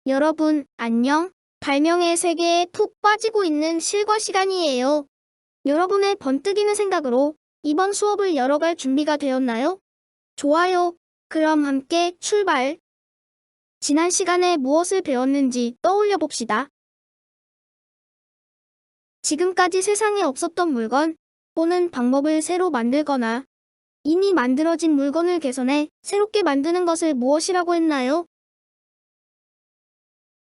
여러분, 안녕. 발명의 세계에 푹 빠지고 있는 실과 시간이에요. 여러분의 번뜩이는 생각으로 이번 수업을 열어갈 준비가 되었나요? 좋아요. 그럼 함께 출발. 지난 시간에 무엇을 배웠는지 떠올려 봅시다. 지금까지 세상에 없었던 물건 또는 방법을 새로 만들거나 이미 만들어진 물건을 개선해 새롭게 만드는 것을 무엇이라고 했나요?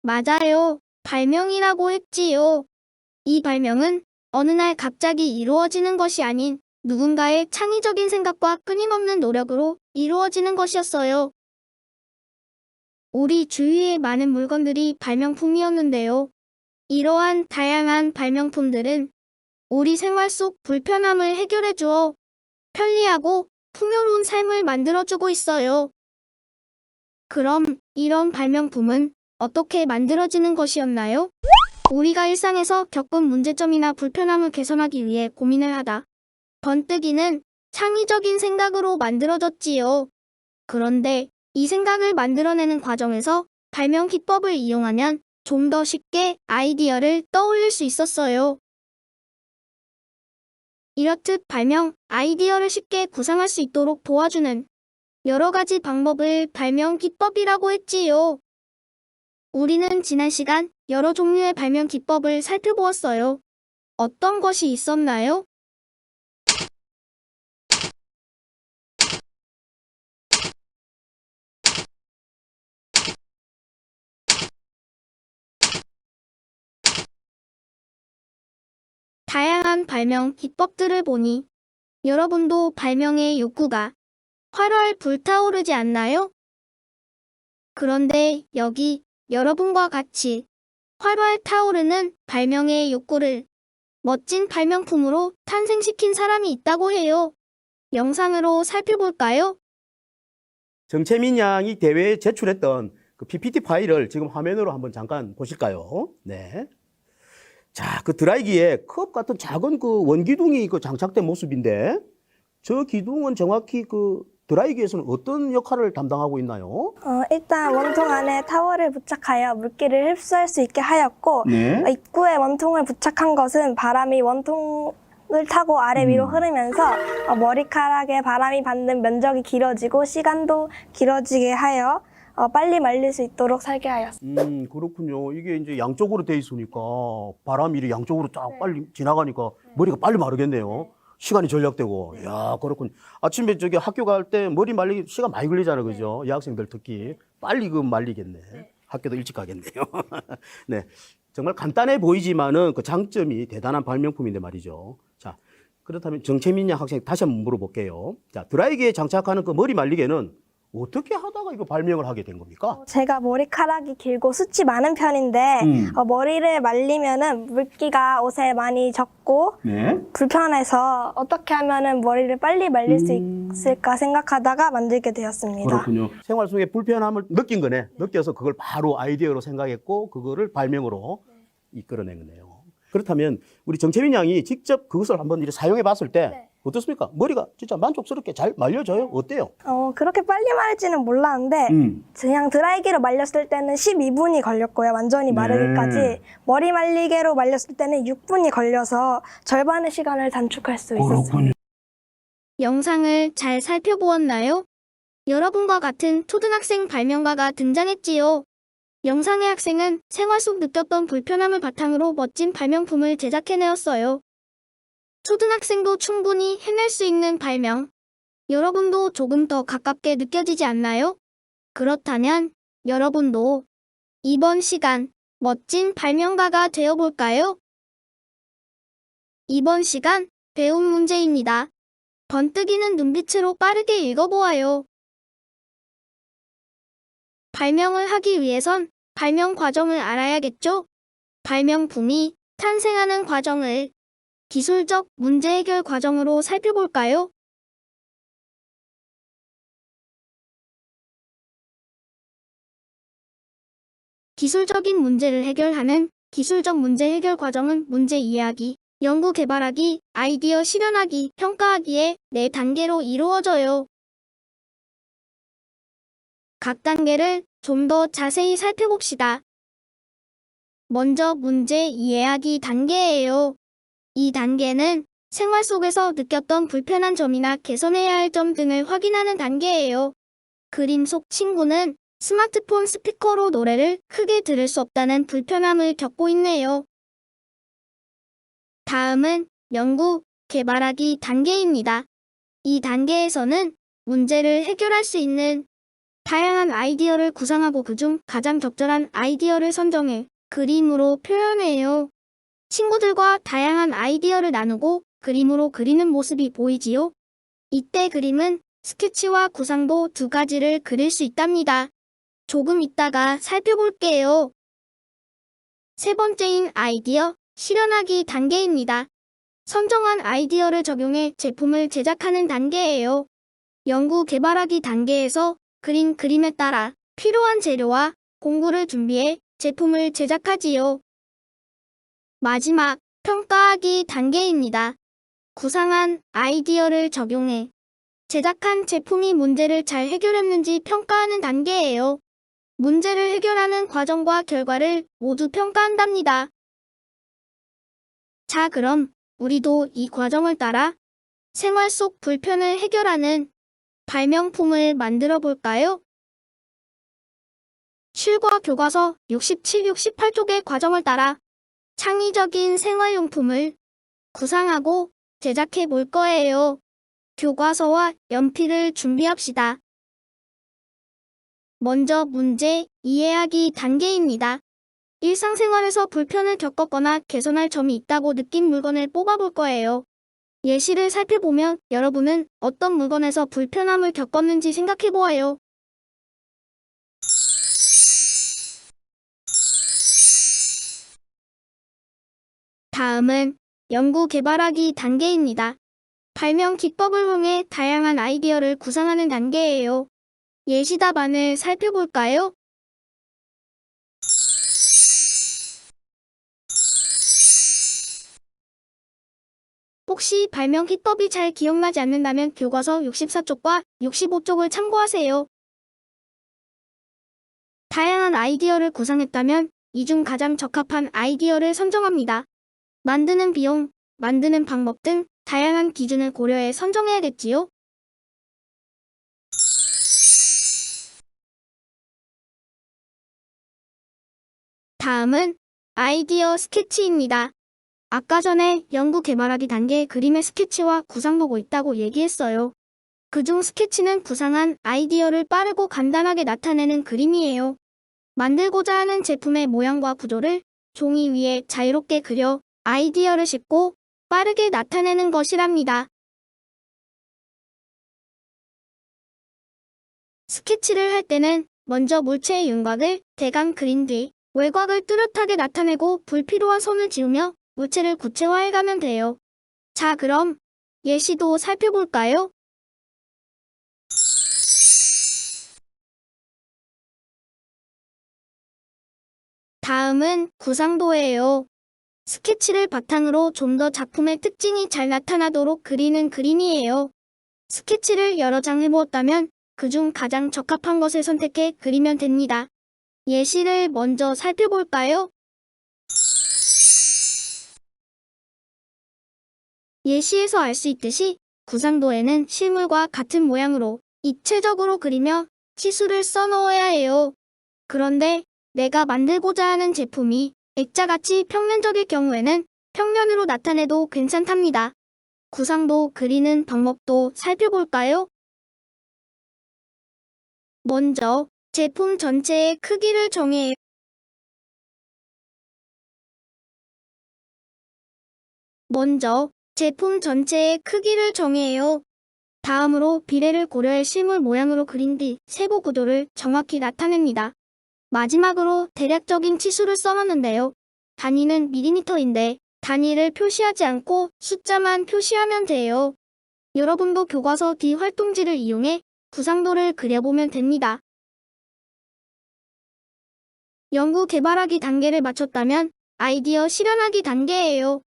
맞아요. 발명이라고 했지요. 이 발명은 어느 날 갑자기 이루어지는 것이 아닌 누군가의 창의적인 생각과 끊임없는 노력으로 이루어지는 것이었어요. 우리 주위의 많은 물건들이 발명품이었는데요. 이러한 다양한 발명품들은 우리 생활 속 불편함을 해결해 주어 편리하고 풍요로운 삶을 만들어주고 있어요. 그럼 이런 발명품은 어떻게 만들어지는 것이었나요? 우리가 일상에서 겪은 문제점이나 불편함을 개선하기 위해 고민을 하다 번뜩이는 창의적인 생각으로 만들어졌지요. 그런데 이 생각을 만들어내는 과정에서 발명 기법을 이용하면 좀 더 쉽게 아이디어를 떠올릴 수 있었어요. 이렇듯 발명 아이디어를 쉽게 구상할 수 있도록 도와주는 여러 가지 방법을 발명 기법이라고 했지요. 우리는 지난 시간 여러 종류의 발명 기법을 살펴보았어요. 어떤 것이 있었나요? 다양한 발명 기법들을 보니 여러분도 발명의 욕구가 활활 불타오르지 않나요? 그런데 여기 여러분과 같이 활활 타오르는 발명의 욕구를 멋진 발명품으로 탄생시킨 사람이 있다고 해요. 영상으로 살펴볼까요? 정채민 양이 대회에 제출했던 그 PPT 파일을 지금 화면으로 한번 잠깐 보실까요? 네. 자, 그 드라이기에 컵 같은 작은 그 원기둥이 그 장착된 모습인데, 저 기둥은 정확히 그 드라이기에서는 어떤 역할을 담당하고 있나요? 일단 원통 안에 타월을 부착하여 물기를 흡수할 수 있게 하였고, 네. 입구에 원통을 부착한 것은 바람이 원통을 타고 아래 위로 흐르면서 머리카락에 바람이 받는 면적이 길어지고 시간도 길어지게 하여 빨리 말릴 수 있도록 설계하였습니다. 그렇군요. 이게 이제 양쪽으로 돼 있으니까 바람이 이렇게 양쪽으로 쫙 빨리 지나가니까 머리가 빨리 마르겠네요. 시간이 절약되고. 야, 그렇군요. 아침에 저기 학교 갈 때 머리 말리기 시간 많이 걸리잖아요. 그죠? 여학생들 특히. 빨리 그 말리겠네. 학교도 일찍 가겠네요. 네. 정말 간단해 보이지만은 그 장점이 대단한 발명품인데 말이죠. 자, 그렇다면 정채민 양 학생 다시 한번 물어볼게요. 자, 드라이기에 장착하는 그 머리 말리개는 어떻게 하다가 이거 발명을 하게 된 겁니까? 제가 머리카락이 길고 숱이 많은 편인데 머리를 말리면은 물기가 옷에 많이 젖고 네. 불편해서 어떻게 하면은 머리를 빨리 말릴 수 있을까 생각하다가 만들게 되었습니다. 그렇군요. 생활 속에 불편함을 느낀 거네. 느껴서 그걸 바로 아이디어로 생각했고 그거를 발명으로 이끌어낸 거네요. 그렇다면 우리 정채민 양이 직접 그것을 한번 이렇게 사용해 봤을 때 어떻습니까? 머리가 진짜 만족스럽게 잘 말려져요? 어때요? 그렇게 빨리 말지는 몰랐는데 그냥 드라이기로 말렸을 때는 12분이 걸렸고요. 완전히 마르기까지. 머리 말리개로 말렸을 때는 6분이 걸려서 절반의 시간을 단축할 수 있었습니다. 영상을 잘 살펴보았나요? 여러분과 같은 초등학생 발명가가 등장했지요. 영상의 학생은 생활 속 느꼈던 불편함을 바탕으로 멋진 발명품을 제작해내었어요. 초등학생도 충분히 해낼 수 있는 발명. 여러분도 조금 더 가깝게 느껴지지 않나요? 그렇다면 여러분도 이번 시간 멋진 발명가가 되어볼까요? 이번 시간 배운 문제입니다. 번뜩이는 눈빛으로 빠르게 읽어보아요. 발명을 하기 위해선 발명 과정을 알아야겠죠? 발명품이 탄생하는 과정을 기술적 문제 해결 과정으로 살펴볼까요? 기술적인 문제를 해결하는 기술적 문제 해결 과정은 문제 이해하기, 연구 개발하기, 아이디어 실현하기, 평가하기의 4단계로 이루어져요. 각 단계를 좀 더 자세히 살펴봅시다. 먼저 문제 이해하기 단계예요. 이 단계는 생활 속에서 느꼈던 불편한 점이나 개선해야 할 점 등을 확인하는 단계예요. 그림 속 친구는 스마트폰 스피커로 노래를 크게 들을 수 없다는 불편함을 겪고 있네요. 다음은 연구, 개발하기 단계입니다. 이 단계에서는 문제를 해결할 수 있는 다양한 아이디어를 구상하고 그중 가장 적절한 아이디어를 선정해 그림으로 표현해요. 친구들과 다양한 아이디어를 나누고 그림으로 그리는 모습이 보이지요? 이때 그림은 스케치와 구상도 두 가지를 그릴 수 있답니다. 조금 이따가 살펴볼게요. 세 번째인 아이디어, 실현하기 단계입니다. 선정한 아이디어를 적용해 제품을 제작하는 단계예요. 연구 개발하기 단계에서 그린 그림에 따라 필요한 재료와 공구를 준비해 제품을 제작하지요. 마지막, 평가하기 단계입니다. 구상한 아이디어를 적용해 제작한 제품이 문제를 잘 해결했는지 평가하는 단계예요. 문제를 해결하는 과정과 결과를 모두 평가한답니다. 자, 그럼 우리도 이 과정을 따라 생활 속 불편을 해결하는 발명품을 만들어 볼까요? 실과 교과서 67, 68쪽의 과정을 따라 창의적인 생활용품을 구상하고 제작해 볼 거예요. 교과서와 연필을 준비합시다. 먼저 문제 이해하기 단계입니다. 일상생활에서 불편을 겪었거나 개선할 점이 있다고 느낀 물건을 뽑아볼 거예요. 예시를 살펴보면 여러분은 어떤 물건에서 불편함을 겪었는지 생각해 보아요. 다음은 연구 개발하기 단계입니다. 발명 기법을 통해 다양한 아이디어를 구상하는 단계예요. 예시 답안을 살펴볼까요? 혹시 발명 기법이 잘 기억나지 않는다면 교과서 64쪽과 65쪽을 참고하세요. 다양한 아이디어를 구상했다면 이 중 가장 적합한 아이디어를 선정합니다. 만드는 비용, 만드는 방법 등 다양한 기준을 고려해 선정해야겠지요? 다음은 아이디어 스케치입니다. 아까 전에 연구 개발하기 단계에 그림의 스케치와 구상보고 있다고 얘기했어요. 그중 스케치는 구상한 아이디어를 빠르고 간단하게 나타내는 그림이에요. 만들고자 하는 제품의 모양과 구조를 종이 위에 자유롭게 그려 아이디어를 쉽고 빠르게 나타내는 것이랍니다. 스케치를 할 때는 먼저 물체의 윤곽을 대강 그린 뒤 외곽을 뚜렷하게 나타내고 불필요한 선을 지우며 물체를 구체화해가면 돼요. 자, 그럼 예시도 살펴볼까요? 다음은 구상도예요. 스케치를 바탕으로 좀 더 작품의 특징이 잘 나타나도록 그리는 그림이에요. 스케치를 여러 장 해보았다면 그중 가장 적합한 것을 선택해 그리면 됩니다. 예시를 먼저 살펴볼까요? 예시에서 알 수 있듯이 구상도에는 실물과 같은 모양으로 입체적으로 그리며 치수를 써넣어야 해요. 그런데 내가 만들고자 하는 제품이 액자같이 평면적일 경우에는 평면으로 나타내도 괜찮답니다. 구상도 그리는 방법도 살펴볼까요? 먼저 제품 전체의 크기를 정해요. 다음으로 비례를 고려해 실물 모양으로 그린 뒤 세부 구조를 정확히 나타냅니다. 마지막으로 대략적인 치수를 써놨는데요. 단위는 밀리미터인데 단위를 표시하지 않고 숫자만 표시하면 돼요. 여러분도 교과서 뒤 활동지를 이용해 구상도를 그려보면 됩니다. 연구 개발하기 단계를 마쳤다면 아이디어 실현하기 단계예요.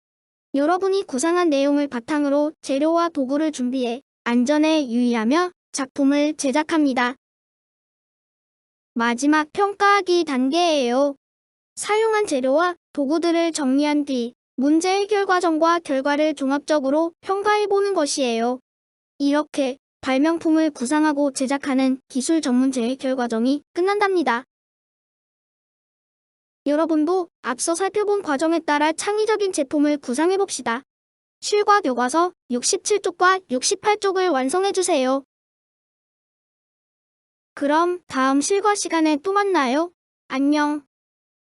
여러분이 구상한 내용을 바탕으로 재료와 도구를 준비해 안전에 유의하며 작품을 제작합니다. 마지막 평가하기 단계예요. 사용한 재료와 도구들을 정리한 뒤 문제 해결 과정과 결과를 종합적으로 평가해보는 것이에요. 이렇게 발명품을 구상하고 제작하는 기술 전문 재해결 과정이 끝난답니다. 여러분도 앞서 살펴본 과정에 따라 창의적인 제품을 구상해봅시다. 실과 교과서 67쪽과 68쪽을 완성해주세요. 그럼 다음 실과 시간에 또 만나요. 안녕.